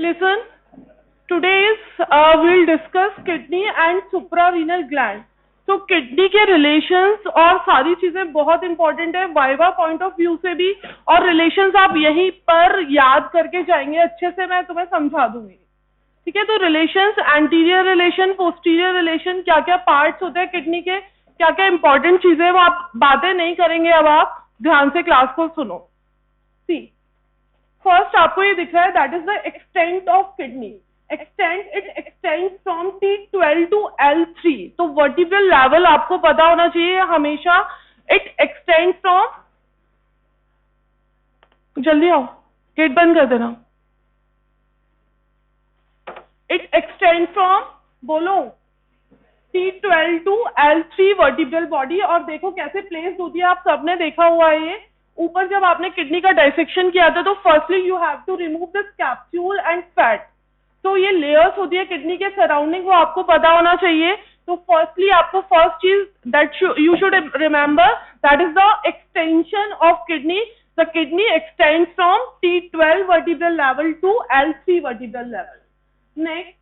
Listen, today we'll discuss kidney and suprarenal gland. तो kidney के relations और सारी चीजें बहुत इंपॉर्टेंट है वाइवा पॉइंट ऑफ व्यू से भी, और रिलेशंस आप यहीं पर याद करके जाएंगे, अच्छे से मैं तुम्हें समझा दूंगी। ठीक है, तो relations, anterior relation, posterior relation, क्या क्या पार्ट्स होते हैं किडनी के, क्या क्या इंपॉर्टेंट चीजें, वो आप बातें नहीं करेंगे, अब आप ध्यान से क्लास को सुनो। सी, फर्स्ट आपको ये दिख रहा है, that is the extent of kidney. Extent, it extend from T12 to L3। तो वर्टिब्रल लेवल आपको पता होना चाहिए हमेशा। इट एक्सटेंड फ्रॉम, जल्दी आओ, गेट बंद कर देना। इट एक्सटेंड फ्रॉम, बोलो, T12 to L3 vertebral body. और देखो कैसे प्लेस्ड होती है, आप सबने देखा हुआ है। ये ऊपर जब आपने किडनी का डाइसेक्शन किया था तो firstly you have to remove this capsule and fat. तो ये लेयर्स होती है किडनी के सराउंडिंग, वो आपको पता होना चाहिए। तो फर्स्टली आपको फर्स्ट चीज that you should remember, that is the extension of kidney. The kidney extend from T12 vertebral level to L3 vertebral level. Next,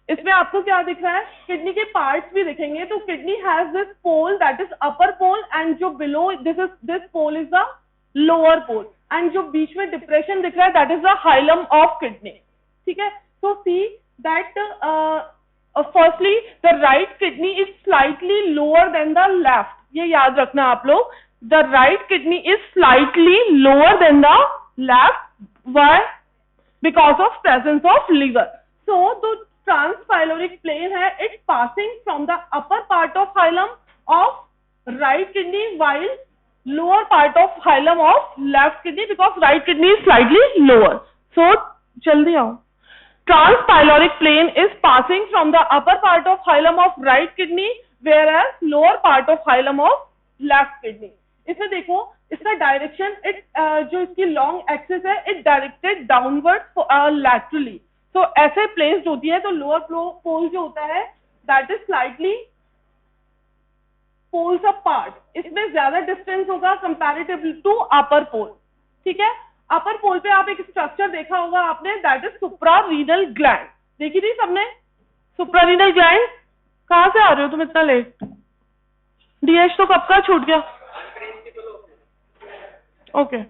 इसमें आपको क्या दिख रहा है, किडनी के पार्ट्स भी दिखेंगे। तो kidney has this pole, that is upper pole, and जो below this pole is the lower pole, and जो बीच में डिप्रेशन दिख रहा है that is the hilum of kidney. ठीक है, तो see that firstly the right kidney is slightly lower than the left. ये याद रखना आप लोग, the right kidney is slightly lower than the left. Why? Because of presence of liver. So the transpyloric plane है, it passing from the upper part of hilum of right kidney while lower part of hilum of left kidney, because right kidney is slightly lower. So जल्दी आओ, transpyloric plane is passing from the upper part of hilum of right kidney whereas lower part of hilum of left kidney. इसमें देखो, इसका direction, जो इसकी long axis है, it directed downward laterally. तो ऐसे प्लेस्ड होती है। तो लोअर पोल जो होता है that is slightly poles apart, इसमें ज्यादा डिस्टेंस होगा कंपैरेटिवली टू अपर पोल। ठीक है, अपर पोल पे आप एक स्ट्रक्चर देखा होगा आपने, दैट इज सुप्रारीनल ग्लैंड। देखी थी सबने सुप्रारीनल ग्लैंड? कहां से आ रहे हो तुम इतना लेट? डीएच तो कब का छूट गया। ओके,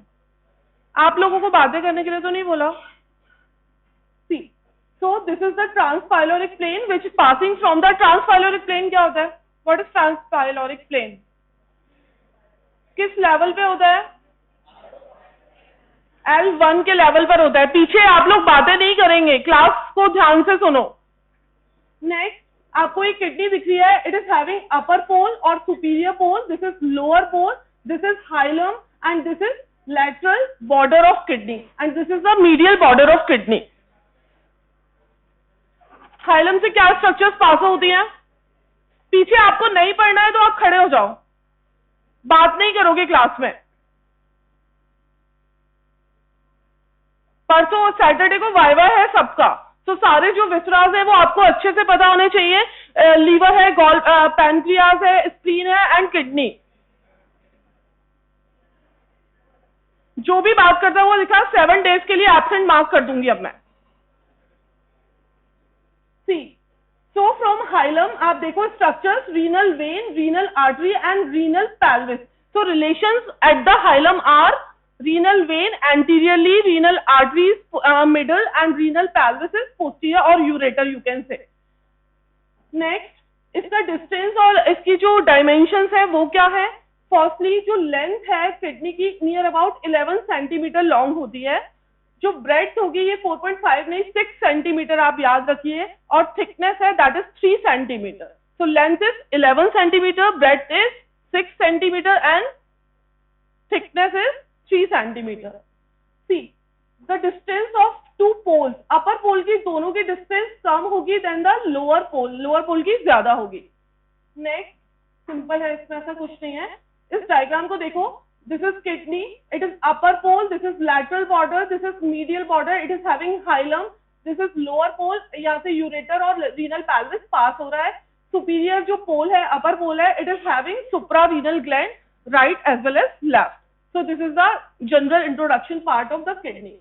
आप लोगों को बातें करने के लिए तो नहीं बोला। So this is the transpyloric plane which is passing from the transpyloric plane। क्या होता है? What is transpyloric plane? किस लेवल पे होता है? L1 के लेवल पर होता है। पीछे आप लोग बातें नहीं करेंगे, क्लास को ध्यान से सुनो। नेक्स्ट, आपको एक किडनी दिख रही है, it is having upper pole और superior pole, this is lower pole, this is hilum, and this is lateral border of kidney, and this is the medial border of kidney. Hilum से क्या structures पास होती हैं? पीछे आपको नहीं पढ़ना है तो आप खड़े हो जाओ, बात नहीं करोगे क्लास में। परसों सैटरडे को वाइवा है सबका, तो सारे जो विसराज है वो आपको अच्छे से पता होने चाहिए। लीवर है, पैनक्रियाज है, स्प्लीन है एंड किडनी। जो भी बात करता है वो लिखा 7 डेज के लिए एब्सेंट मार्क कर दूंगी अब मैं। So from hilum आप देखो structures, renal vein, renal artery and renal pelvis। So relations at the hilum are renal vein anteriorly, renal arteries middle, and renal pelvis is posterior or ureter you can say। Next, इसका distance और इसकी जो dimensions है वो क्या है? Firstly जो length है किडनी की नियर अबाउट 11 सेंटीमीटर लॉन्ग होती है। जो ब्रेड्थ होगी ये 4.5 नहीं 6 सेंटीमीटर आप याद रखिए, और थिकनेस है that is 3 centimetre. So length is 11 centimetre, breadth is 6 centimetre and thickness is 3 centimetre. See the distance of two poles, upper pole की दोनों की डिस्टेंस कम होगी देन द लोअर पोल की ज्यादा होगी। नेक्स्ट, सिंपल है, इसमें ऐसा कुछ नहीं है। इस डायग्राम को देखो, this is kidney, it is upper pole, this is lateral border, this is medial border, it is having hilum, this is lower pole, यहाँ से ureter और renal pelvis पास हो रहा है। superior जो pole है, upper pole है, it is having suprarenal gland, right as well as left। so this is the general introduction part of the kidney।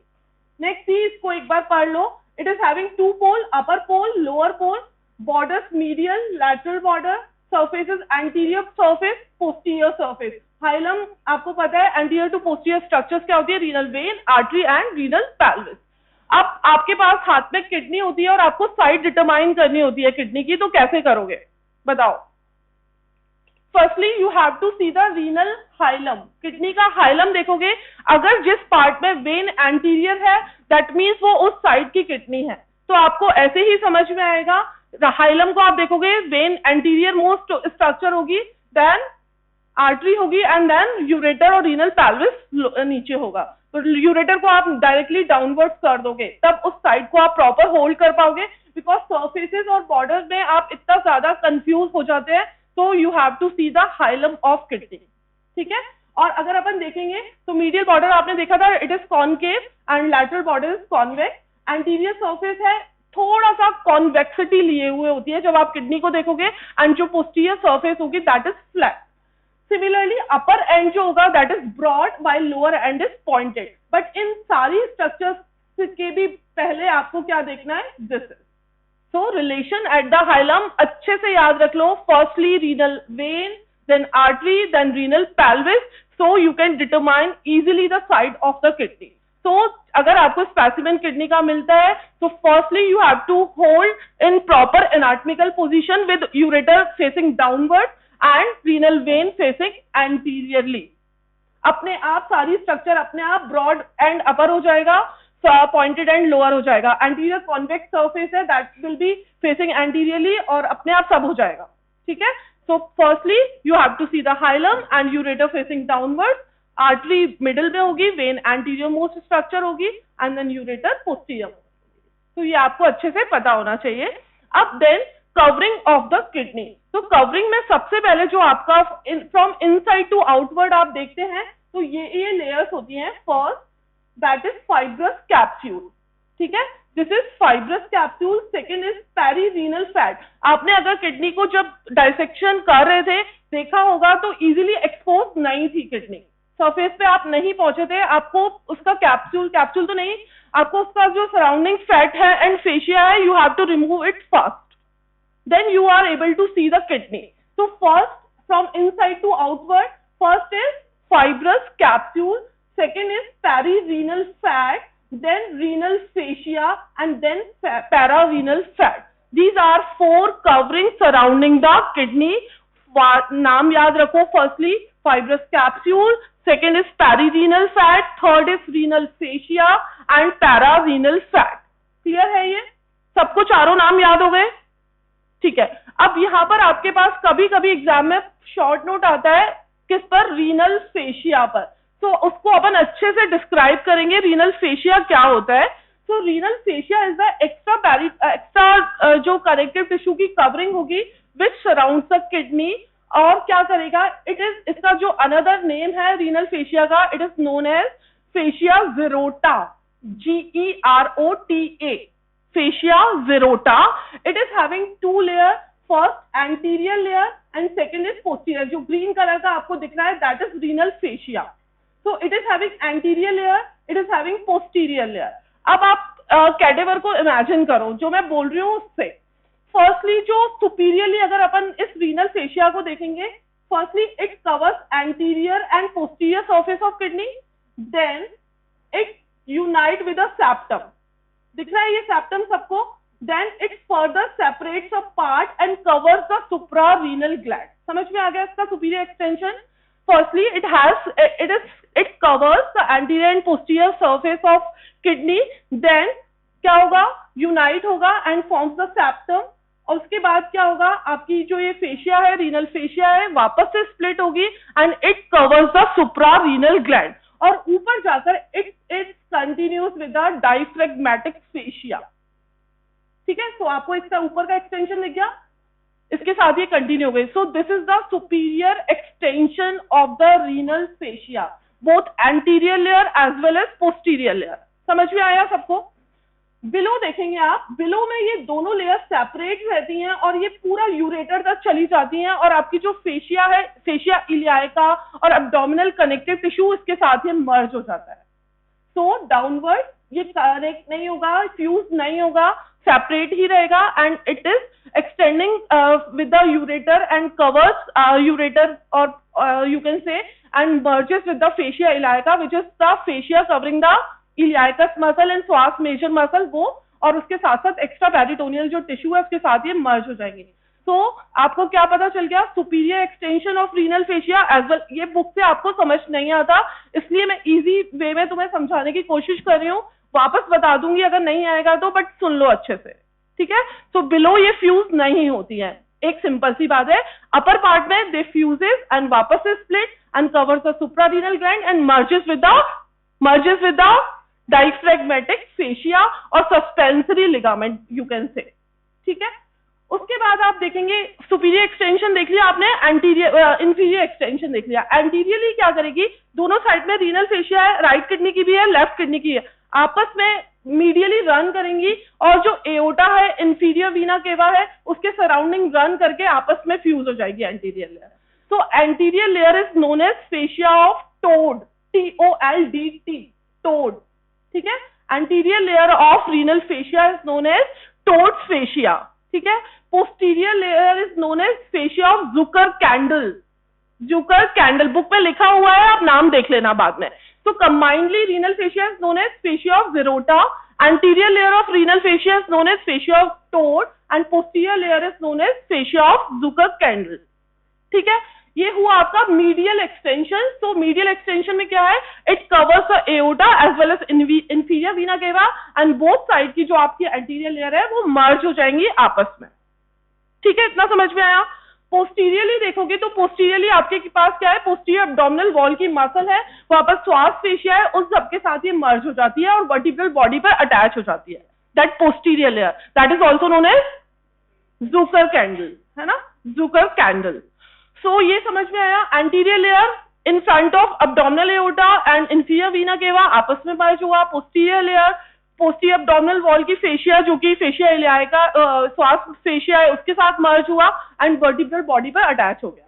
Next see, इसको एक बार पढ़ लो. It is having two pole, upper pole, lower pole, borders medial, lateral border, surfaces anterior surface, posterior surface. Hilum आपको पता है anterior to posterior structures क्या होती है? renal vein, artery and renal pelvis. अब आपके पास हाथ में किडनी होती है और आपको साइड डिटरमाइन करनी होती है किडनी की, तो कैसे करोगे बताओ? Firstly you have to see the renal hilum. Kidney का हाइलम देखोगे, अगर जिस पार्ट में वेन एंटीरियर है दैट मीन्स वो उस साइड की किडनी है. तो आपको ऐसे ही समझ में आएगा. हाइलम को आप देखोगे, वेन एंटीरियर मोस्ट स्ट्रक्चर होगी, देन आर्टरी होगी एंड देन यूरेटर और रीनल पेल्विस नीचे होगा. तो यूरेटर को आप डायरेक्टली डाउनवर्ड कर दोगे, तब उस साइड को आप प्रॉपर होल्ड कर पाओगे. बिकॉज सर्फेसेस और बॉर्डर में आप इतना ज्यादा कंफ्यूज हो जाते हैं, तो you have to see the hilum of kidney. ठीक है. और अगर अपन देखेंगे तो मीडियल बॉर्डर आपने देखा था, it is concave and lateral border is convex. Anterior surface है, थोड़ा सा कॉन्वेक्सिटी लिए हुए होती है जब आप किडनी को देखोगे, एंड जो पोस्टीरियर सरफेस होगी that is flat. Similarly upper end जो होगा that is broad while lower end is pointed. But इन सारी स्ट्रक्चर्स के भी पहले आपको क्या देखना है? This is. So relation at the hilum अच्छे से याद रख लो. Firstly renal vein, then artery, then renal pelvis, so you can determine easily the side of the kidney. तो अगर आपको स्पेसिमेन किडनी का मिलता है तो firstly you have to hold in proper anatomical position with ureter facing downward and renal vein facing anteriorly. अपने आप सारी स्ट्रक्चर अपने आप ब्रॉड एंड अपर हो जाएगा, पॉइंटेड एंड लोअर हो जाएगा. एंटीरियर कॉन्वेक्स सरफेस है that will be facing anteriorly और अपने आप सब हो जाएगा. ठीक है. So firstly you have to see the hilum and ureter facing downward. Artery middle में होगी, वेन एंटीरियर मोस्ट स्ट्रक्चर होगी एंड देन यूरेटर पोस्टीरियर. तो ये आपको अच्छे से पता होना चाहिए. अब then covering of the kidney. तो कवरिंग में सबसे पहले जो आपका फ्रॉम इनसाइड टू आउटवर्ड आप देखते हैं तो ये लेयर्स होती हैं. First that is fibrous capsule. ठीक है. This is fibrous capsule. Second is perirenal fat. आपने अगर किडनी को जब डाइसेक्शन कर रहे थे देखा होगा तो इजीली एक्सपोज नहीं थी किडनी, सरफेस पे आप नहीं पहुंचे थे. आपको उसका कैप्सूल तो नहीं, आपको उसका जो सराउंडिंग फैट है एंड फेशिया है, you have to remove it fast, then you are able to see the kidney. तो first from inside to outward, first is fibrous capsule, second is perirenal fat, then renal fascia and then pararenal fat. These are 4 covering surrounding the kidney. नाम याद रखो. Firstly fibrous capsule, second is perirenal fat, third is renal fascia and pararenal fat. Clear है? ये सबको चारों नाम याद हो गए? ठीक है. अब यहाँ पर आपके पास कभी कभी एग्जाम में शॉर्ट नोट आता है किस पर? रीनल फेशिया पर. तो उसको अपन अच्छे से डिस्क्राइब करेंगे रीनल फेशिया क्या होता है. तो renal fascia is the extra जो कनेक्टिव टिश्यू की कवरिंग होगी विच सराउंड्स द किडनी. और क्या करेगा? इट इज, इसका जो अनदर नेम है रीनल फेशिया का, it is known as fascia Gerota. GEROTA. Fascia Gerota. It is having 2 layer. First anterior layer and second is posterior. जो ग्रीन कलर का आपको दिख रहा है that is renal fascia. So it is having anterior layer, it is having posterior layer. अब आप cadaver को imagine करो जो मैं बोल रही हूँ उससे. फर्स्टली जो सुपीरियरली अगर अपन इस रीनल फेशिया को देखेंगे, firstly it covers anterior and posterior surface of kidney, then it unite with a septum. दिख रहा है ये सेप्टम सबको? Then it further separates a part and covers the supra renal gland. समझ में आ गया इसका superior extension? Firstly it covers the anterior and posterior surface of kidney. Then क्या होगा? यूनाइट होगा एंड फॉर्म्स द सेप्टम. और उसके बाद क्या होगा? आपकी जो ये फेशिया है, रीनल फेशिया है, वापस से स्प्लिट होगी and it covers the supra renal gland. और ऊपर जाकर it continues with the diaphragmatic fascia. ठीक है. तो आपको इसका ऊपर का एक्सटेंशन दिख गया, इसके साथ ये कंटिन्यू हो गई. So this is the superior extension of the renal fascia, both anterior layer as well as posterior layer. समझ में आया सबको? बिलो देखेंगे आप, बिलो में ये दोनों लेयर सेपरेट रहती हैं और ये पूरा यूरेटर तक चली जाती हैं और आपकी जो फेशिया है, फेशिया इलियाई और एब्डोमिनल कनेक्टिव टिश्यू इसके साथ ही मर्ज हो जाता है. सो डाउनवर्ड ये कनेक्ट नहीं होगा, फ्यूज नहीं होगा, सेपरेट ही रहेगा and it is extending with the ureter and covers ureter or you can say and merges with the fascia iliaca which is the fascia covering the iliacus muscle and psoas major muscle वो, और उसके साथ साथ extra peritoneal जो tissue है उसके साथ ये मर्ज हो जाएंगे. तो आपको क्या पता चल गया, superior extension of renal fascia as well. ये बुक से आपको समझ नहीं आता इसलिए मैं इजी वे में तुम्हें समझाने की कोशिश कर रही हूँ. वापस बता दूंगी अगर नहीं आएगा तो, बट सुन लो अच्छे से, ठीक है. तो बिलो ये फ्यूज नहीं होती है, एक सिंपल सी बात है. अपर पार्ट में दे फ्यूजेस एंड वापस से split and covers the suprarenal gland and merges with the diaphragmatic fascia और suspensory ligament you can say, ठीक है. उसके बाद आप देखेंगे सुपीरियर एक्सटेंशन देख लिया आपने, एंटीरियर इंफीरियर एक्सटेंशन देख लिया. एंटीरियरली क्या करेगी, दोनों साइड में रीनल फेशिया है, राइट किडनी की भी है, लेफ्ट किडनी की है, आपस में मीडियली रन करेंगी और जो एओर्टा है, इंफीरियर वीना केवा है, उसके सराउंडिंग रन करके आपस में फ्यूज हो जाएगी एंटीरियर लेयर. तो anterior layer is known as fascia of toad, TOLDT, toad, ठीक है. Anterior layer of renal fascia is known as toads fascia, ठीक है. Posterior layer is known as fascia of Zucker candle. Book में लिखा हुआ है, आप नाम देख लेना बाद में. So combinedly renal fascia is known as fascia of Zerota, anterior layer of renal fascia is known as fascia of Todd and posterior layer is known as fascia of Zucker-Kendall, ठीक है. ये हुआ आपका मीडियल एक्सटेंशन. तो medial extension में क्या है, it covers the aorta as well as inferior vena cava and both side की जो आपकी एंटीरियर लेयर है वो मर्ज हो जाएंगी आपस में, ठीक है. इतना समझ में आया. पोस्टीरियरली देखोगे तो पोस्टीरियरली आपके पास क्या है, पोस्टीरियर एब्डोमिनल वॉल की मसल है, वहां पर श्वास फेशिया है, उस सब के साथ ये मर्ज हो जाती है और वर्टिब्रल बॉडी पर अटैच हो जाती है. That posterior layer, that is also known as Zuckerkandl, है ना, जुकर कैंडल. सो ये समझ में आया. Anterior layer in front of abdominal aorta and inferior vena cava आपस में मर्ज हुआ. Posterior layer posterior abdominal wall की फेशिया जो कि फेशिया इलियाका श्वास फेशिया है उसके साथ मर्ज हुआ एंड वर्टिब्रल बॉडी पर अटैच हो गया.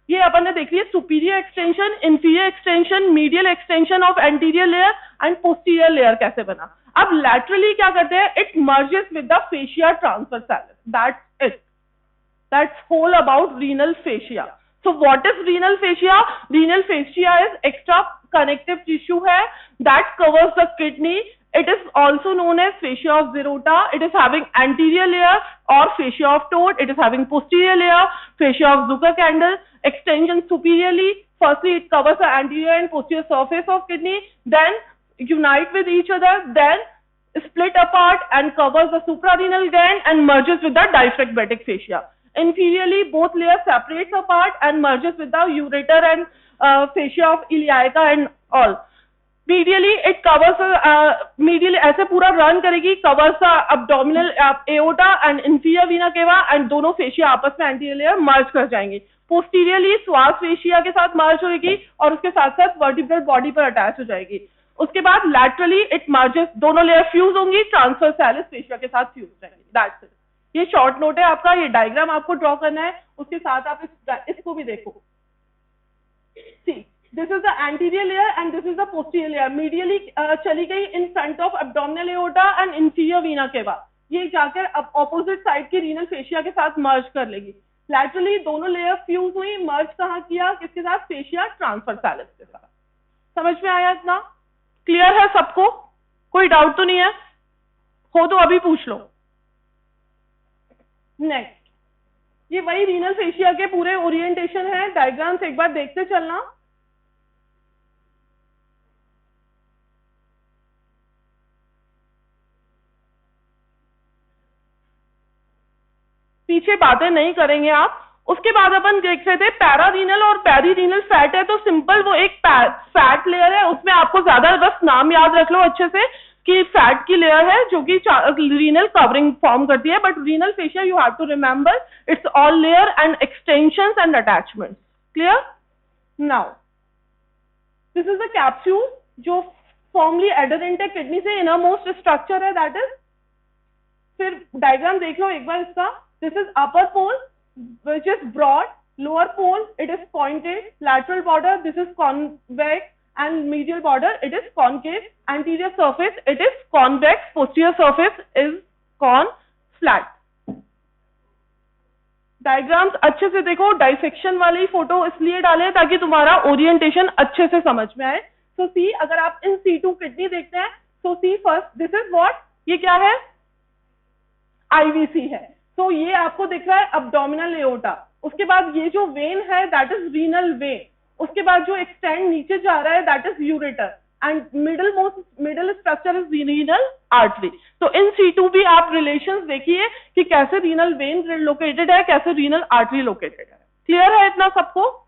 ये अपन ने देख लिया superior extension, inferior extension, medial extension of anterior layer and posterior layer कैसे बना. अब लैटरली क्या करते हैं, it merges with the fascia transversalis. That's it, that's whole about renal fascia. So what is renal fascia? Renal fascia is extra connective tissue है that covers the kidney. It is also known as fascia of Zerota. It is having anterior layer or fascia of Todd. It is having posterior layer, fascia of Zucker-Kendall. Extension superiorly. Firstly, it covers the anterior and posterior surface of kidney. Then unite with each other. Then split apart and covers the suprarenal gland and merges with the diaphragmatic fascia. Inferiorly, both layers separates apart and merges with the ureter and fascia of iliaca and all. Medially it covers, medially ऐसे पूरा run करेगी, covers abdominal aorta and inferior vena cava and दोनों fascia आपस में anterior layer मर्ज कर जाएंगे. Posteriorly श्वास fascia के साथ मर्ज होगी और उसके साथ साथ वर्टिब्रल बॉडी पर अटैच हो जाएगी. उसके बाद लैटरली इट मर्जेस, दोनों लेयर फ्यूज होंगी, ट्रांसवर्सैलिस फेशिया के साथ फ्यूज हो जाएंगे. That's it. ये शॉर्ट नोट है आपका, ये डायग्राम आपको ड्रॉ करना है, उसके साथ आप इसको भी देखो. सी, this is the anterior layer and this is the posterior layer. Medially चली गई in front of abdominal aorta and inferior vena cava. ये जाकर opposite side की renal fascia के साथ merge कर लेगी. Laterally दोनों layer fuse हुई, merge कहाँ किया, किसके साथ, fascia transversalis के साथ. समझ में आया इतना? क्लियर है सबको? कोई डाउट तो नहीं है? हो तो अभी पूछ लो. नेक्स्ट, ये वही रीनल फेशिया के पूरे ओरिएंटेशन है. डायग्राम्स एक बार देखते चलना. पीछे बातें नहीं करेंगे आप. उसके बाद अपन देख रहे थे पैरारीनल और पेरीरीनल फैट है. तो सिंपल वो एक फैट लेयर है, उसमें आपको ज्यादा बस नाम याद रख लो अच्छे से कि फैट की लेयर है जो कि रीनल कवरिंग फॉर्म करती है. But renal fascia you have to remember it's all layer and extensions and attachments. Clear? Now this is the capsule जो फॉर्मली एडहेरेंट है किडनी से, इनर मोस्ट स्ट्रक्चर है दैट इज. फिर diagram देख लो एक बार इसका. This is upper pole which is broad, lower pole it is pointed, lateral border this is convex and medial border it is concave, anterior surface it is convex, posterior surface is flat. Diagrams अच्छे से देखो, dissection वाली photo इसलिए डाले ताकि तुम्हारा orientation अच्छे से समझ में आए. सो सी, अगर आप इन C2 किडनी देखते हैं, सो सी फर्स्ट, दिस इज व्हाट, ये क्या है, IVC है. तो ये आपको दिख रहा है अब्डोमिनल एओर्टा. उसके बाद ये जो वेन है दैट इज रीनल वेन. उसके बाद जो एक्सटेंड नीचे जा रहा है that is ureter, and middle structure is renal artery. तो इन C2 भी आप रिलेशंस देखिए कि कैसे रीनल वेन लोकेटेड है, कैसे रीनल आर्टरी लोकेटेड है. क्लियर है इतना सबको?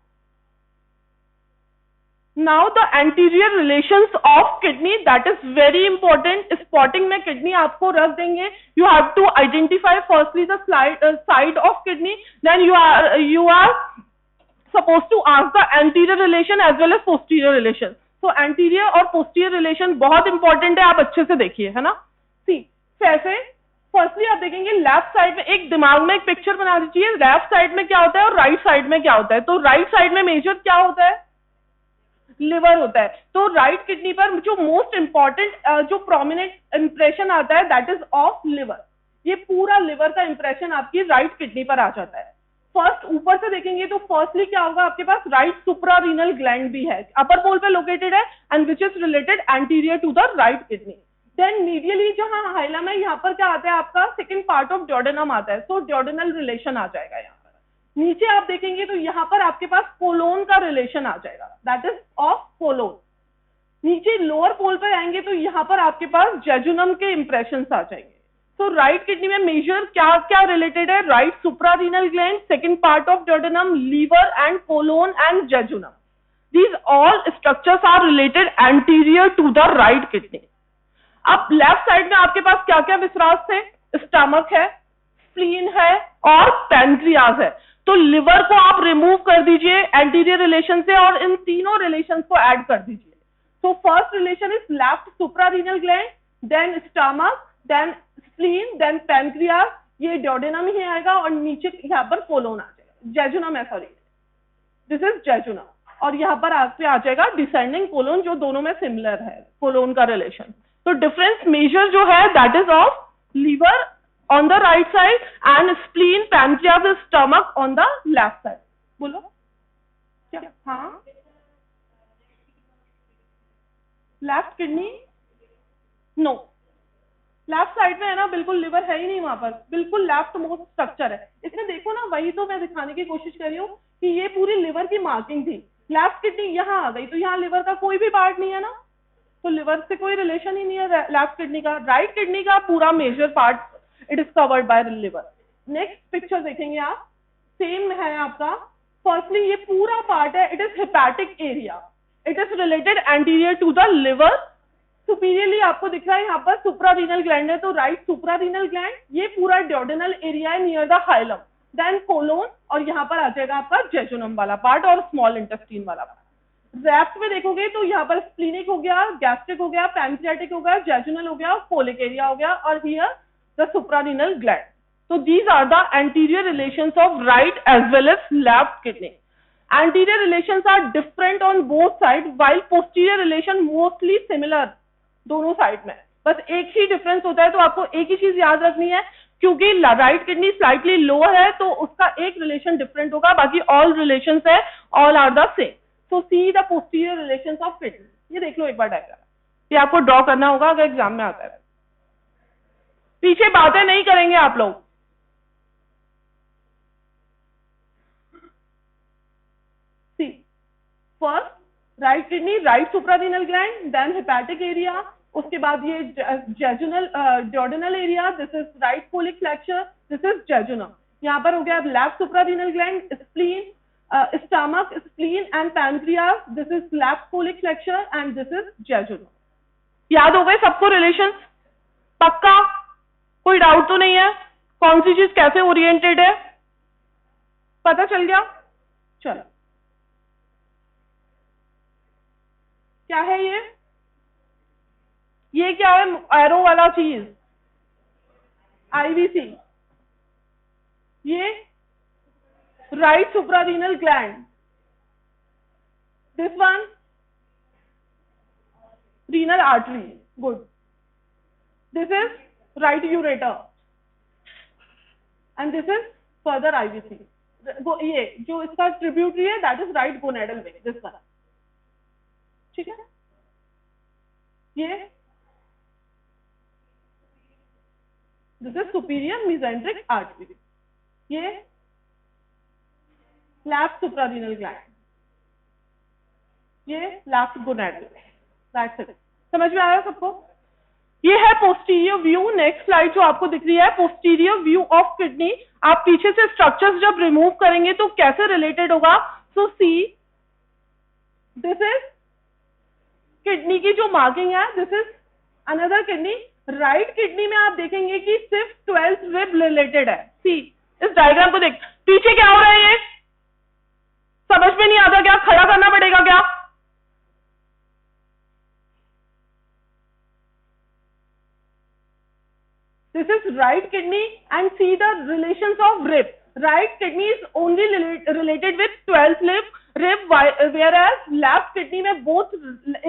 Now the anterior relations of kidney, that is very important. Spotting में kidney आपको रख देंगे. You have to identify firstly the side of kidney. Then you are supposed to ask the anterior relation as well as posterior relation. So anterior और posterior relation बहुत important है, आप अच्छे से देखिए, है ना. See, कैसे? फर्स्टली आप देखेंगे लेफ्ट साइड में, एक दिमाग में एक पिक्चर बना दीजिए, लेफ्ट साइड में क्या होता है और राइट साइड में क्या होता है. तो राइट साइड में मेजर क्या होता है, लिवर होता है. तो राइट किडनी पर जो मोस्ट इंपॉर्टेंट जो प्रोमिनेंट इंप्रेशन आता है दैट इज ऑफ लिवर. ये पूरा लिवर का इंप्रेशन आपकी राइट किडनी पर आ जाता है. फर्स्ट ऊपर से देखेंगे तो फर्स्टली क्या होगा, आपके पास राइट सुप्रारीनल ग्लैंड भी है, अपर पोल पे लोकेटेड है and which is related anterior to the right kidney. Then medially जहां हाइलम है, यहाँ पर क्या आता है आपका सेकंड पार्ट ऑफ ड्यूडेनम आता है. तो ड्यूडेनल रिलेशन आ जाएगा. यहाँ नीचे आप देखेंगे तो यहाँ पर आपके पास कोलोन का रिलेशन आ जाएगा, दैट इज ऑफ कोलोन. नीचे लोअर पोल पर आएंगे तो यहाँ पर आपके पास जेजुनम के इंप्रेशंस आ जाएंगे. तो राइट किडनी में मेजर क्या क्या रिलेटेड है, right suprarenal gland, second part of duodenum, liver and colon and jejunum. These all structures are related anterior to the right kidney. अब लेफ्ट साइड में आपके पास क्या क्या विसरास थे, स्टमक है, स्प्लीन है और पैनक्रियाज है. तो लिवर को आप रिमूव कर दीजिए एंटीरियर रिलेशन से और इन तीनों रिलेशंस को ऐड कर दीजिए. तो first relation is left suprarenal gland, then stomach, then spleen, then pancreas. ये ड्यूडेनम ही आएगा और नीचे यहाँ पर कोलोन आ जाएगा, जेजुनम है, सॉरी दिस इज जेजुनम. और यहाँ पर आपसे आ जाएगा डिसेंडिंग कोलोन, जो दोनों में सिमिलर है कोलोन का रिलेशन. तो डिफरेंस मेजर जो है that is of liver on the right side and spleen, pancreas, stomach on the left side. बोलो क्या? हाँ, left kidney no, left side में है ना, बिल्कुल लिवर है ही नहीं वहां पर, बिल्कुल लेफ्ट मोस्ट स्ट्रक्चर है. इसमें देखो ना, वही तो मैं दिखाने की कोशिश कर रही हूँ कि ये पूरी लिवर की मार्किंग थी. लेफ्ट किडनी यहाँ आ गई तो यहाँ लिवर का कोई भी पार्ट नहीं है ना, तो लिवर से कोई रिलेशन ही नहीं है लेफ्ट किडनी का. राइट किडनी का पूरा major part it is covered by liver. Next picture देखेंगे आप, सेम है आपका. फर्स्टली ये पूरा पार्ट है, it is hepatic area, it is related anterior to the liver. Superiorly आपको दिख रहा है यहाँ पर सुप्रारीनल ग्लैंड है, तो राइट सुप्रारीनल ग्लैंड, ये पूरा ड्यूडेनल एरिया है near the hilum, then colon, और यहाँ पर आ जाएगा आपका जेजुनम वाला पार्ट और स्मॉल इंटेस्टाइन वाला पार्ट. लेफ्ट में देखोगे तो यहाँ पर स्प्लीनिक हो गया, गैस्ट्रिक हो गया, पैंक्रियाटिक हो गया, जेजुनल हो गया, कोलिक एरिया हो गया, और here the suprarenal gland. So these are the anterior relations of right as well as left kidney. Anterior relations are different on both sides while posterior relation mostly similar दोनों side में. बस एक ही difference होता है, तो आपको एक ही चीज याद रखनी है, क्योंकि राइट किडनी स्लाइटली लोअर है तो उसका एक रिलेशन डिफरेंट होगा, बाकी ऑल रिलेशंस है all are the same. So see the posterior relations of kidney. ये देख लो एक बार डायग्राम, ये आपको ड्रॉ करना होगा अगर एग्जाम में आता है. पीछे बातें नहीं करेंगे आप लोग. See first right kidney, right suprarenal gland, then hepatic area, उसके बाद ये jejunal duodenal area, this is right colic flexure, this is jejunum. यहाँ पर हो गया left suprarenal gland, spleen, stomach, spleen and pancreas, this is left colic flexure and this is jejunum. याद हो गए सबको रिलेशन? पक्का? कोई डाउट तो नहीं है? कौन सी चीज कैसे ओरिएंटेड है पता चल गया? चलो, क्या है ये क्या है एरो वाला चीज? IVC. ये right suprarenal gland, this one renal artery. Good. This is right ureter and this is further IVC. ये जो इसका ट्रिब्यूटरी है that is right gonadal vein, this वाला, ठीक है. ये this is superior mesenteric artery. ये left suprarenal gland, ये left gonadal. That's it. समझ में आया सबको? ये है पोस्टीरियर व्यू. नेक्स्ट स्लाइड जो आपको दिख रही है पोस्टीरियर व्यू ऑफ किडनी. आप पीछे से स्ट्रक्चर्स जब रिमूव करेंगे तो कैसे रिलेटेड होगा. सो सी दिस इज किडनी की जो मार्किंग है, this is another kidney. Right kidney में आप देखेंगे कि सिर्फ 12th रिब रिलेटेड है. सी इस डायग्राम को देख, पीछे क्या हो रहा है, ये समझ में नहीं आता क्या, खड़ा करना पड़ेगा क्या. This is right kidney and see the relations of rib. Right kidney is only related with 12th rib, whereas left kidney में both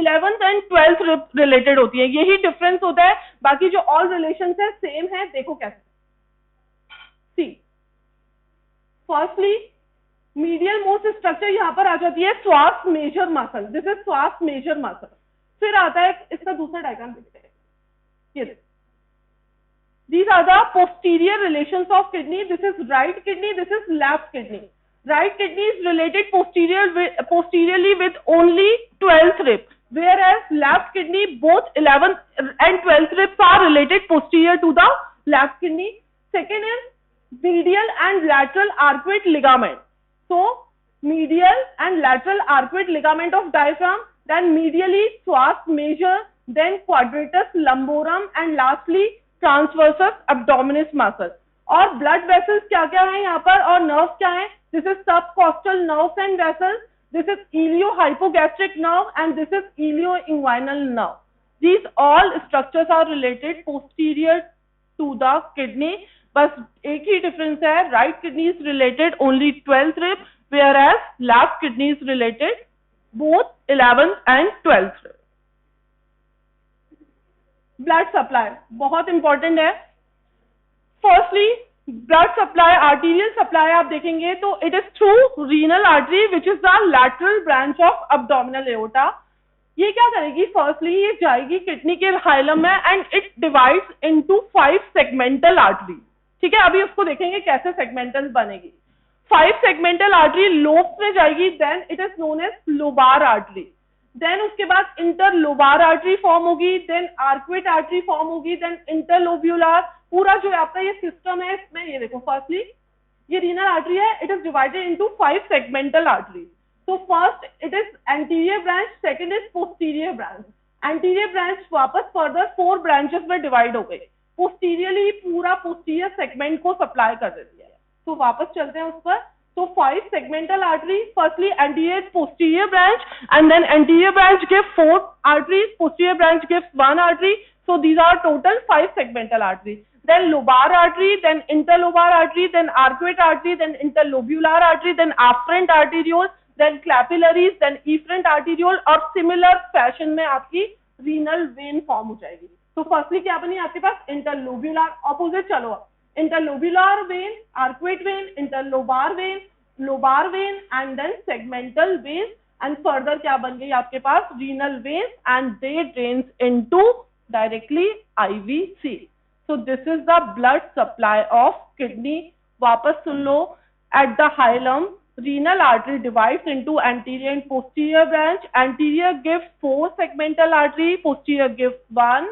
11th and 12th rib related होती है. यही difference होता है, बाकी जो all relations है same है. देखो कैसे. See, firstly medial most structure यहाँ पर आ जाती है श्वास मेजर मसल. This is श्वास मेजर मसल. फिर आता है इसका दूसरा डायग्राम देखते हैं. ये देखो. These are the posterior relations of kidney. This is right kidney, this is left kidney. Right kidney is related posteriorly with only 12th rib, whereas left kidney both 11th and 12th ribs are related posterior to the left kidney. Second is medial and lateral arcuate ligament. So medial and lateral arcuate ligament of diaphragm, then medially psoas major, then quadratus lumborum, and lastly transversus abdominis muscle. और blood vessels क्या क्या है यहाँ पर और nerves क्या है. This is subcostal nerves and vessels, this is ilio hypogastric nerve and this is ilio inguinal nerve. These all structures are related posterior to the kidney. बस एक ही डिफरेंस है, right kidney is related only 12th rib, whereas left kidney is related both 11th and 12th rib. Blood supply बहुत important है. Firstly blood supply, arterial supply आप देखेंगे तो it is through renal artery which is the lateral branch of abdominal aorta. ये क्या करेगी, firstly ये जाएगी किडनी के हाइलम में and it divides into 5 segmental artery. ठीक है, अभी उसको देखेंगे कैसे सेगमेंटल बनेगी. 5 सेगमेंटल आर्टरी लोब्स में जाएगी, then it is known as lobar artery. Then उसके बाद इंटरलोबार आर्टरी फॉर्म होगी, देन आर्क्वेट आर्टरी फॉर्म होगी, देन इंटरलोब्यूलर. पूरा जो आपका ये सिस्टम है इसमें ये देखो, फर्स्टली ये रीनल आर्टरी है, it is divided into 5 segmental artery. तो first it is anterior branch, second is posterior branch. Anterior branch वापस फर्दर 4 ब्रांचेस में डिवाइड हो गई. पोस्टीरियरली पूरा पोस्टीरियर सेगमेंट को सप्लाई कर देती है. तो वापस चलते हैं उस पर. So 5 segmental artery, firstly anterior posterior branch, and then anterior branch gives 4 arteries, posterior branch gives 1 artery. So these are total 5 segmental arteries. Then lobar artery, then interlobar artery, then arcuate artery, then interlobular artery, then afferent arteriole, then capillaries, then efferent arteriole. और similar fashion में आपकी renal vein form हो जाएगी. So firstly क्या बनी आपके पास, interlobular. opposite चलो, interlobular vein, arcuate vein, interlobar vein, lobar vein, and then segmental veins, and further क्या बन गई आपके पास, renal veins, and they drains into directly IVC. So this is the blood supply of kidney. वापस सुन लो, at the hilum renal artery divides into anterior and posterior branch. Anterior gives 4 segmental artery, posterior gives 1,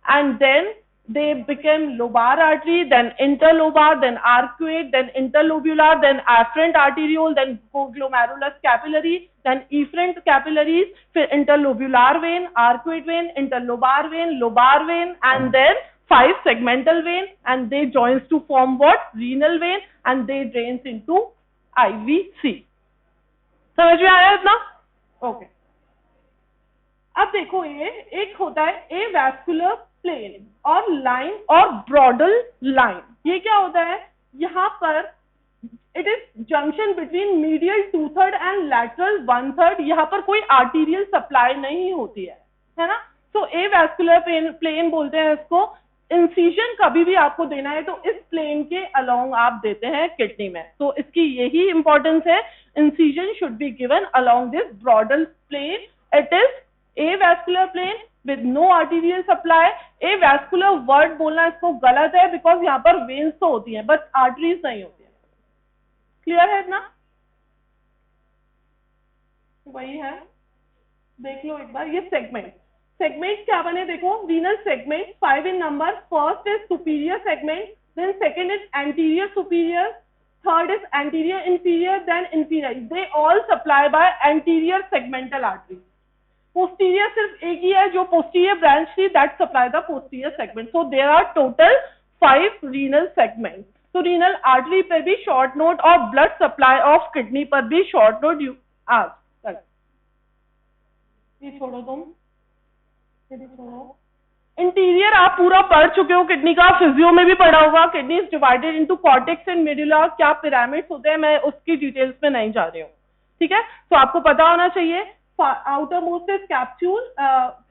and then they became lobar artery, then interlobar, then arcuate, then interlobular, then afferent arteriole, then glomerulus capillary, then efferent capillaries, फिर interlobular vein, arcuate vein, interlobar vein, lobar vein, and then 5 segmental vein, and they joins to form what, renal vein, and they drains into IVC. समझ में आया इतना? Okay. अब देखो ये एक होता है एवास्कुलर प्लेन और लाइन और ब्रॉडल लाइन. ये क्या होता है, यहाँ पर it is junction between medial 2/3 and lateral 1/3. यहाँ पर कोई आर्टीरियल सप्लाई नहीं होती है ना. तो ए वैस्कुलर प्लेन बोलते हैं इसको। इंसिजन कभी भी आपको देना है तो इस प्लेन के अलोंग आप देते हैं किडनी में, तो इसकी यही इंपॉर्टेंस है, incision should be given along this broader plane. It is avascular plane with no arterial supply. Avascular word बोलना इसको गलत है बिकॉज यहाँ पर वेन्स तो होती हैं बट आर्टरीज नहीं होती है। क्लियर है ना? वही है, देख लो एक बार ये सेगमेंट। सेगमेंट क्या बने देखो, renal segment 5 in number। First is superior segment, then second is anterior superior, third is anterior inferior, then inferior. They all supply by anterior segmental artery. Posterior सिर्फ एक ही है जो पोस्टीरियर ब्रांच थी, that supply the posterior segment. So there are total 5 renal segment. तो renal artery पर भी short note और ब्लड सप्लाई ऑफ किडनी पर भी शॉर्ट नोट यू आज। ये छोड़ो तुम, ये छोड़ो। इंटीरियर आप पूरा पढ़ चुके हो, किडनी का फिजियो में भी पढ़ा होगा। Kidney is divided into cortex and medulla, क्या पिरामिड्स होते हैं, मैं उसकी डिटेल्स में नहीं जा रही हूँ, ठीक है। तो आपको पता होना चाहिए, outer most is capsule,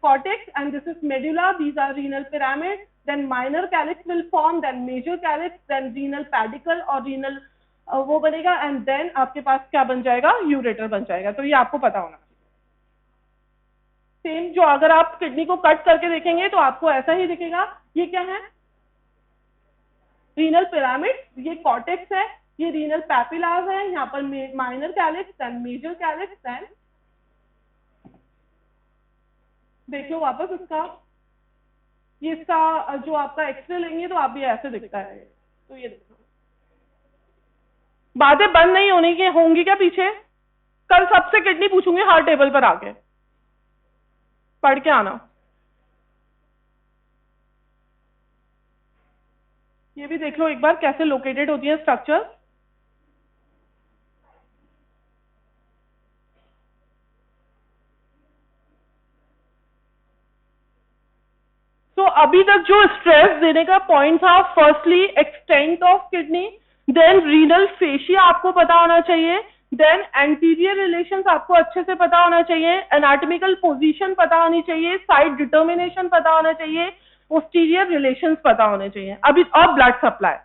cortex, and this is medulla. These are renal pyramid. Then minor calyx will form, then major calyx, then renal pedicle और renal वो बनेगा, and then आपके पास क्या बन जाएगा, यूरेटर बन जाएगा। तो ये आपको पता होना चाहिए। सेम जो अगर आप किडनी को कट करके देखेंगे तो आपको ऐसा ही दिखेगा। ये क्या है, रीनल पिरामिड, ये कॉर्टेक्स है, ये रीनल पैपिलास है, यहाँ पर minor calyx, then major calyx, then देख लो वापस इसका, ये इसका जो आपका एक्सरे लेंगे तो आप ये ऐसे दिखता है। तो ये देखो, बातें बंद नहीं होने की होंगी क्या पीछे? कल सबसे किडनी पूछूंगी हर टेबल पर आके, पढ़ के आना। ये भी देख लो एक बार कैसे लोकेटेड होती है स्ट्रक्चर। तो अभी तक जो स्ट्रेस देने का पॉइंट था, firstly extent of kidney, then renal fascia आपको पता होना चाहिए, देन एंटीरियर रिलेशंस आपको अच्छे से पता होना चाहिए, एनाटॉमिकल पोजीशन पता होनी चाहिए, साइड डिटर्मिनेशन पता होना चाहिए, पोस्टीरियर रिलेशंस पता होने चाहिए अभी, और ब्लड सप्लाई।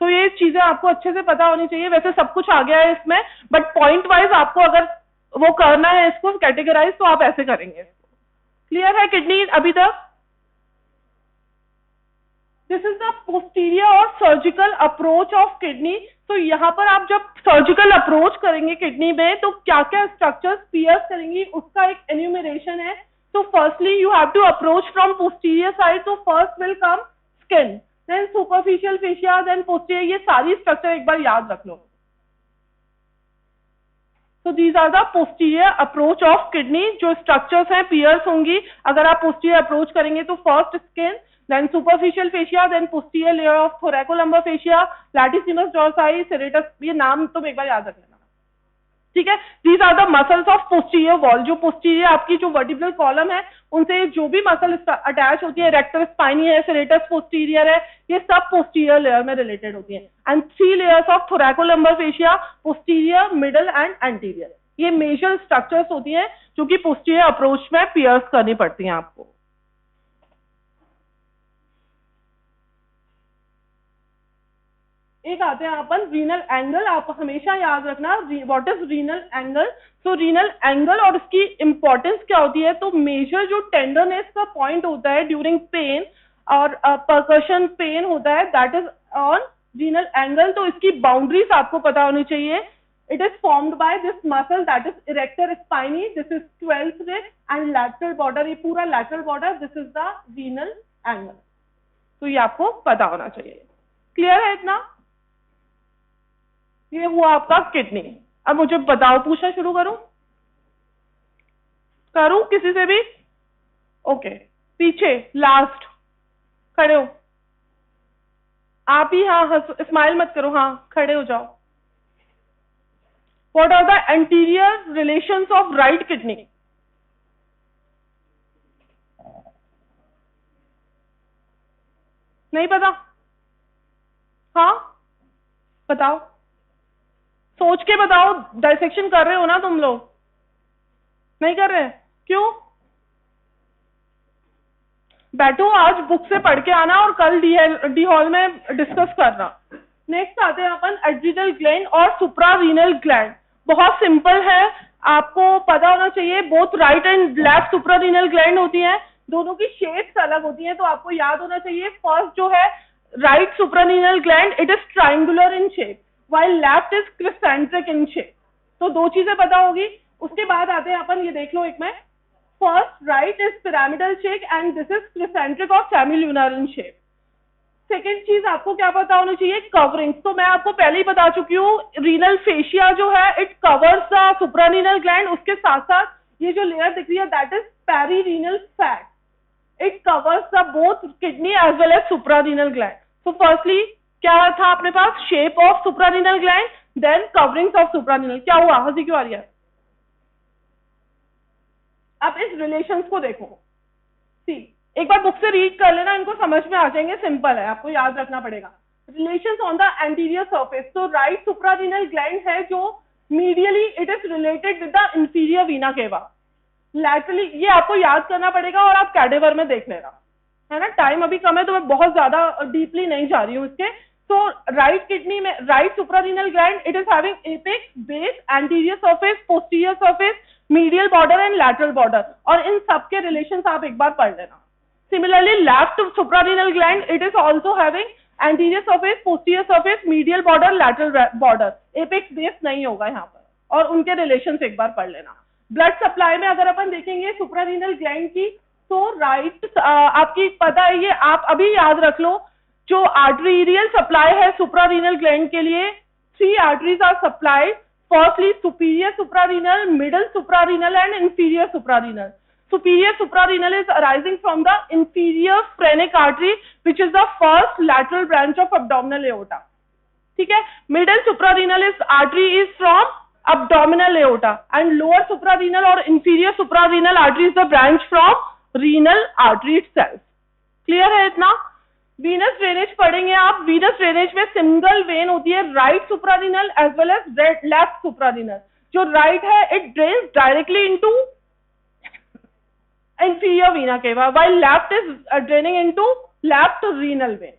तो ये चीजें आपको अच्छे से पता होनी चाहिए। वैसे सब कुछ आ गया है इसमें, बट पॉइंट वाइज आपको अगर वो करना है इसको कैटेगराइज तो आप ऐसे करेंगे। क्लियर है किडनी अभी तक? दिस इज द पोस्टीरियर और सर्जिकल अप्रोच ऑफ किडनी। तो यहाँ पर आप जब सर्जिकल अप्रोच करेंगे किडनी में तो क्या क्या स्ट्रक्चर्स पियर्स करेंगी उसका एक एन्यूमरेशन है। तो firstly you have to approach from posterior side, तो first will come skin, then superficial fascia, then posterior. ये सारी स्ट्रक्चर एक बार याद रख लो। तो these are the posterior approach of kidney, जो स्ट्रक्चर्स हैं पियर्स होंगी अगर आप पोस्टीरियर अप्रोच करेंगे। तो first skin, then superficial fascia, then posterior layer of thoracolumbar fascia, latissimus dorsi, serratus, ये नाम तुम एक बार याद रख लेना, ठीक है। These are the muscles of posterior wall, जो posterior आपकी जो vertebral column है उनसे जो भी मसल अटैच होती है, rectus spiny है, serratus posterior है, ये सब posterior layer में related होती है। And 3 layers of thoracolumbar fascia, posterior, middle and anterior, ये major structures होती हैं जो कि posterior approach में pierce करनी पड़ती हैं आपको। एक आते हैं अपन रीनल एंगल। आप हमेशा याद रखना व्हाट इज रीनल एंगल। तो रीनल एंगल और इसकी इंपॉर्टेंस क्या होती है, तो मेजर जो टेंडरनेस का पॉइंट होता है ड्यूरिंग पेन और परकशन पेन होता है, that is on renal angle. तो इसकी बाउंड्रीज आपको पता होनी चाहिए। It is formed by this muscle that is erector spinae, this is 12th rib and lateral border, ये पूरा lateral border, this is the renal angle. तो ये आपको पता होना चाहिए। क्लियर है इतना? ये हुआ आपका किडनी। अब मुझे बताओ, पूछना शुरू करूं किसी से भी? ओके, पीछे लास्ट खड़े हो आप ही, हाँ स्माइल मत करो, हाँ खड़े हो जाओ। What are the anterior relations of right kidney? नहीं पता? हाँ बताओ, सोच के बताओ। डाइसेक्शन कर रहे हो ना तुम लोग? नहीं कर रहे? क्यों? बैठो, आज बुक से पढ़ के आना और कल डी हॉल में डिस्कस करना। नेक्स्ट आते हैं अपन एड्रिनल ग्लैंड और सुप्रारीनल ग्लैंड। बहुत सिंपल है, आपको पता होना चाहिए, both right and left suprarenal gland होती हैं, दोनों की शेप्स अलग होती हैं, तो आपको याद होना चाहिए। फर्स्ट जो है right suprarenal gland, it is triangular in shape, while left is crescentic in shape. तो दो चीजें पता होगी। उसके बाद आते हैं अपन, ये देख लो एक में, first right is pyramidal shape and this is crescentic और सेमील्यूनर इन शेप। सेकेंड चीज आपको क्या पता होनी चाहिए, कवरिंग्स। तो मैं आपको पहले ही बता चुकी हूँ, रीनल फेशिया जो है it covers the suprarenal gland, उसके साथ साथ ये जो लेयर दिख रही है that is perirenal fat, it covers the both kidney as well as suprarenal gland. तो फर्स्टली क्या था अपने पास, shape of suprarenal gland, then coverings of suprarenal. क्या हुआ, हंसी क्यों आ रही है? अब इस रिलेशंस को देखो, सी एक बार बुक से रीड कर लेना, इनको समझ में आ जाएंगे, सिंपल है, आपको याद रखना पड़ेगा। Relations on the anterior surface, तो राइट सुप्रारीनल ग्लैंड है जो medially it is related with the inferior vena केवा, लैटरली ये आपको याद करना पड़ेगा और आप कैडेवर में देख लेना, है ना। टाइम अभी कम है तो मैं बहुत ज्यादा डीपली नहीं जा रही हूँ इसके। तो राइट किडनी में right suprarenal gland it is having apex, base, anterior surface, posterior surface, medial border and lateral border, और इन सबके रिलेशंस आप एक बार पढ़ लेना। Similarly, left suprarenal gland, it is also having anterior surface, posterior surface, medial border, lateral border. Apex base नहीं होगा यहाँ पर, और उनके रिलेशंस एक बार पढ़ लेना। ब्लड सप्लाई में अगर अपन देखेंगे सुप्रारीनल ग्लैंड की, तो राइट आपकी पता है, ये आप अभी याद रख लो, जो आर्टेरियल सप्लाई है सुप्रारीनल ग्लैंड के लिए, 3 arteries are supplied, firstly superior suprarenal, middle suprarenal and inferior suprarenal. Superior suprarenal is arising from the inferior phrenic artery, which is the first lateral branch of abdominal aorta. ठीक है, middle suprarenal artery is from abdominal aorta, and lower suprarenal or inferior suprarenal artery is the branch from renal artery itself. Clear है इतना? Venous drainage पढ़ेंगे आप। Venous drainage में single when होती है right suprarenal as well as left suprarenal। जो right है it drains directly into inferior vena cava, while left is draining into left renal vein।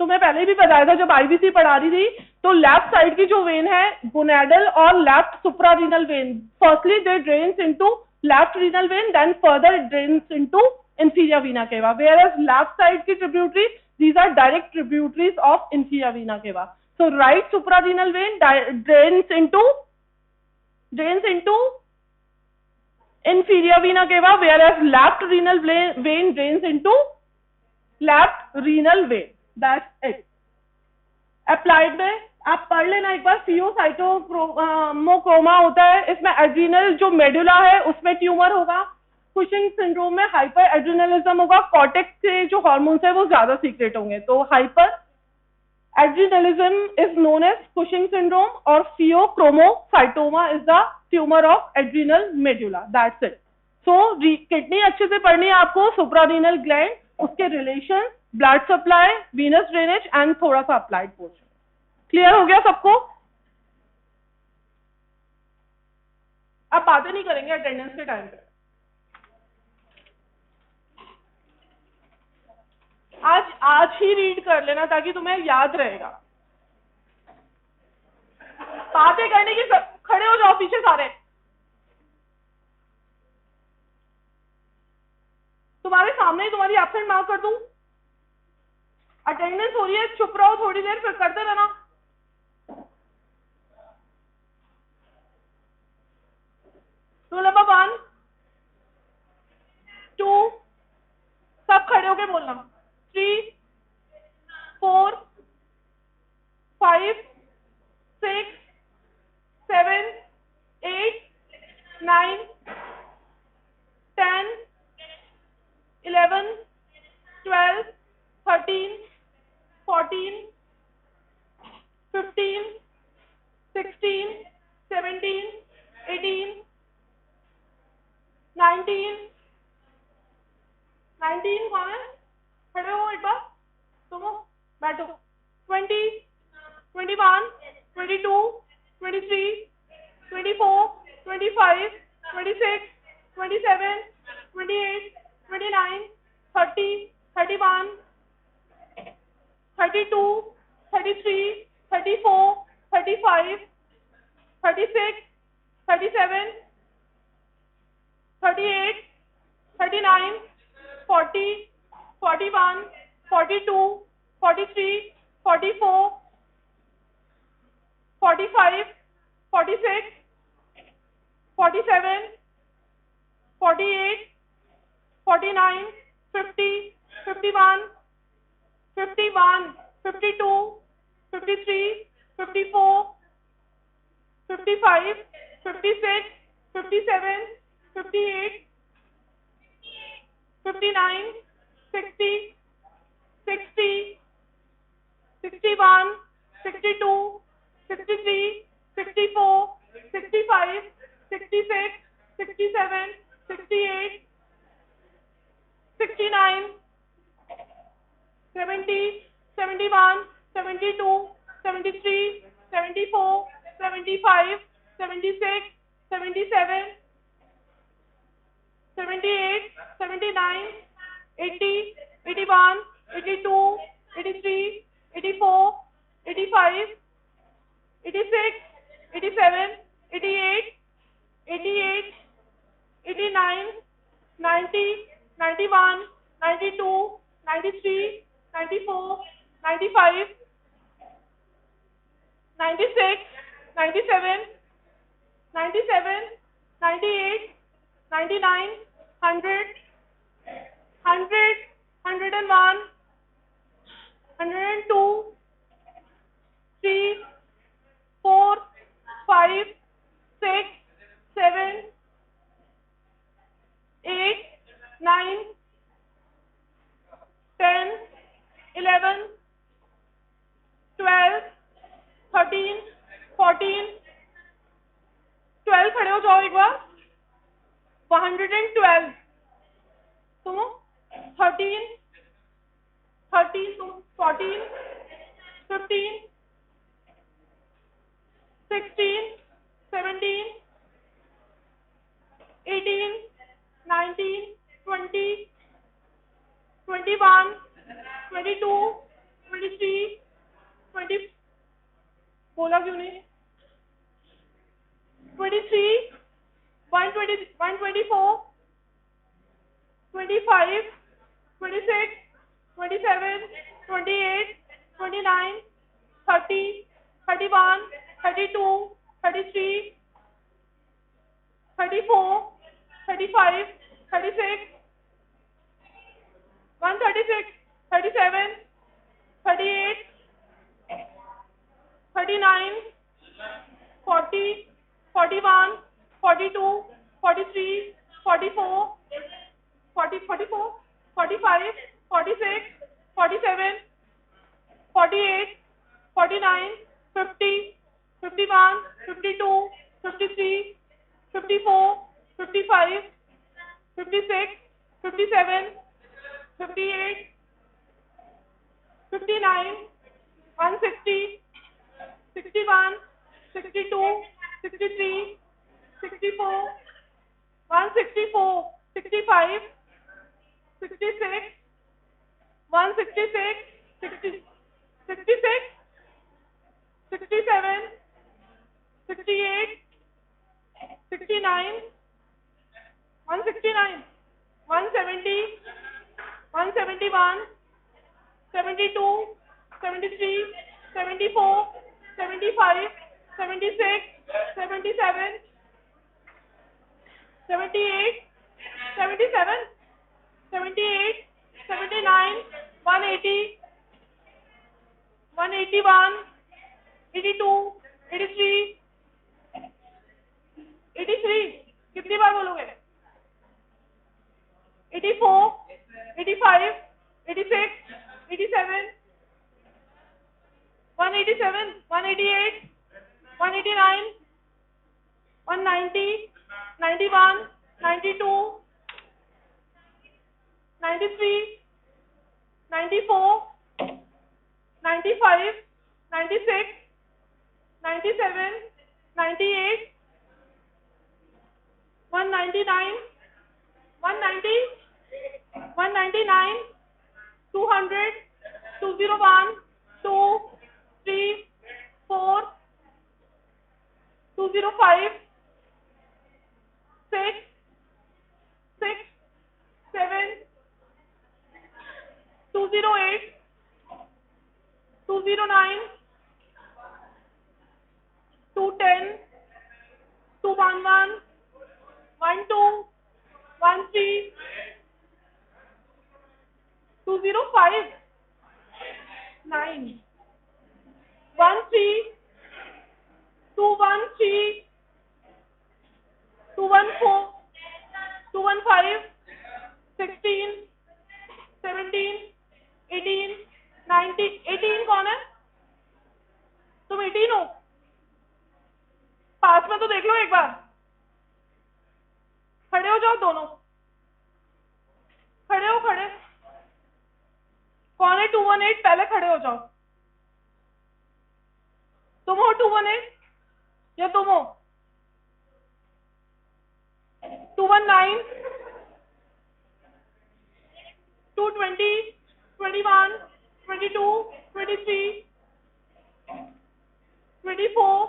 तो मैं पहले भी बताया था जब आईबीसी पढ़ा रही थी, तो लेफ्ट साइड की जो वेन है गोनेडल और left suprarenal vein, firstly they drains into left renal vein, then further it drains into inferior vena cava, whereas left side की tributaries, these are direct tributaries of inferior vena cava। So right suprarenal vein drains into inferior vena cava, whereas left renal vein drains into left renal vein। That's it। Applied में आप पढ़ लेना एक बार, फियोसाइटोमोक्रोमा होता है, इसमें adrenal जो medulla है उसमें ट्यूमर होगा, कुशिंग सिंड्रोम में हाइपर एड्रिनलिज्म होगा, कॉर्टेक्स के जो हार्मोन्स है वो ज्यादा सीक्रेट होंगे, तो hyper adrenalism is known as Cushing syndrome, और pheochromocytoma is the tumour of adrenal medulla. That's it. So kidney अच्छे से पढ़नी है आपको, सुप्रारीनल ग्लैंड, उसके relation, blood supply, venous drainage and थोड़ा सा अप्लाइड पोर्शन। क्लियर हो गया सबको? अब बातें नहीं करेंगे अटेंडेंस के टाइम पे। आज ही रीड कर लेना ताकि तुम्हें याद रहेगा। बातें करने की खड़े हो जाओ पीछे सारे। तुम्हारे सामने ही तुम्हारी एब्सेंट मार्क कर दूं। अटेंडेंस हो रही है, चुप रहो थोड़ी देर, फिर करते रहना। रूल नंबर 1, 2, सब खड़े होके बोलना, 3, 4, 5, 6, 7, 8, 9, 10, 11, 12, 13, 14, 15, 16, 17, 18, 19 कौन है? खड़े हो एक बार, तुम बैठो। 20, 21, 22, 23, 24, 25, 26, 27, 28, 29, 30, 31, 32, 33, 34, 35, 36, 37, 38, 39, 40, 41, 42, 43, 44, 45, 46, 47, 48, 49, 50, 51, 51, 52, 53, 54, 55, 56, 57, 58, 59, 60, 60, 61, 62, 63, 64, 65, 66, 67, 68, 69, 70, 71, 72, 73, 74, 75, 76, 77, 78, 79, 80, 81, 82, 83, 84, 85, 86, 87, 88, 88, 89, 90, 91, 92, 93, 94, 95, 96, 97, 97, 98, 99, 100, 100, 101, 102, 3, 4, 5, 6, 7, 8, 9, 10, 11, 12, 13, 14, 12 खड़े हो जाओ एक बार, 112, तुम 13, 13, तुम 14, 15, 16, 17, 18, 19, 20, 21, 22, 23, 20, बोला क्यों नहीं, 23, 120, 124, 25, 26, 27, 28, 29, 30, 31, 32, 33, 34, 35, 36, 136, 37, 38, 39, 40, 41, 42, 43, 44, 40, 44, 45, 46, 47, 48, 49, 50, 51, 52, 53, 54, 55, 56, 57, 58, 59, 160, 61, 62, 63, 64, 164, 65, 66, 166, 60, 66, 67, 68, 69, 169, 170, 171, 72, 73, 74, 75, 76, 77, 78, 77, 78, 79, 180, 181, 82, 83, 83, कितनी बार बोलोगे, 84, 85, 86, 87, 187, 188, 189, 190, 91, 92, 93, 94, 95, 96, 97, 98, 199, 190, 199, 200, 201, 2, 3, 4, 205, 6, 6, 7, 208, 209, 210, 211, 12, 13, 205, 9, 13, 213, 214, 215, 16, 17, 18, 19, 18 कौन है? तुम 18 हो? पास में तो देख लो एक बार। खड़े हो जाओ दोनों, खड़े हो, खड़े। कौन है 218? पहले खड़े हो जाओ। तुम हो 218 या तुम हो 219, 220, 21, 22, 23, 24,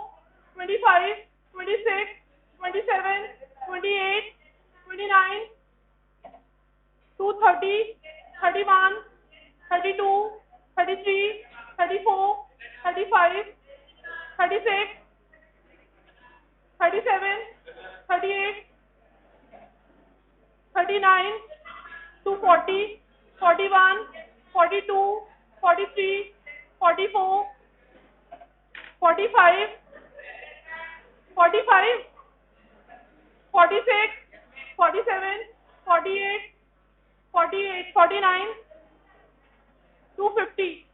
25, 26, 27, 28, 29, 230, 31, 32, 33, 34, 35, 36, 37, 38, 39, 240, 41, 42, 43, 44, 45, 45, 46, 47, 48, 48, 49, 250.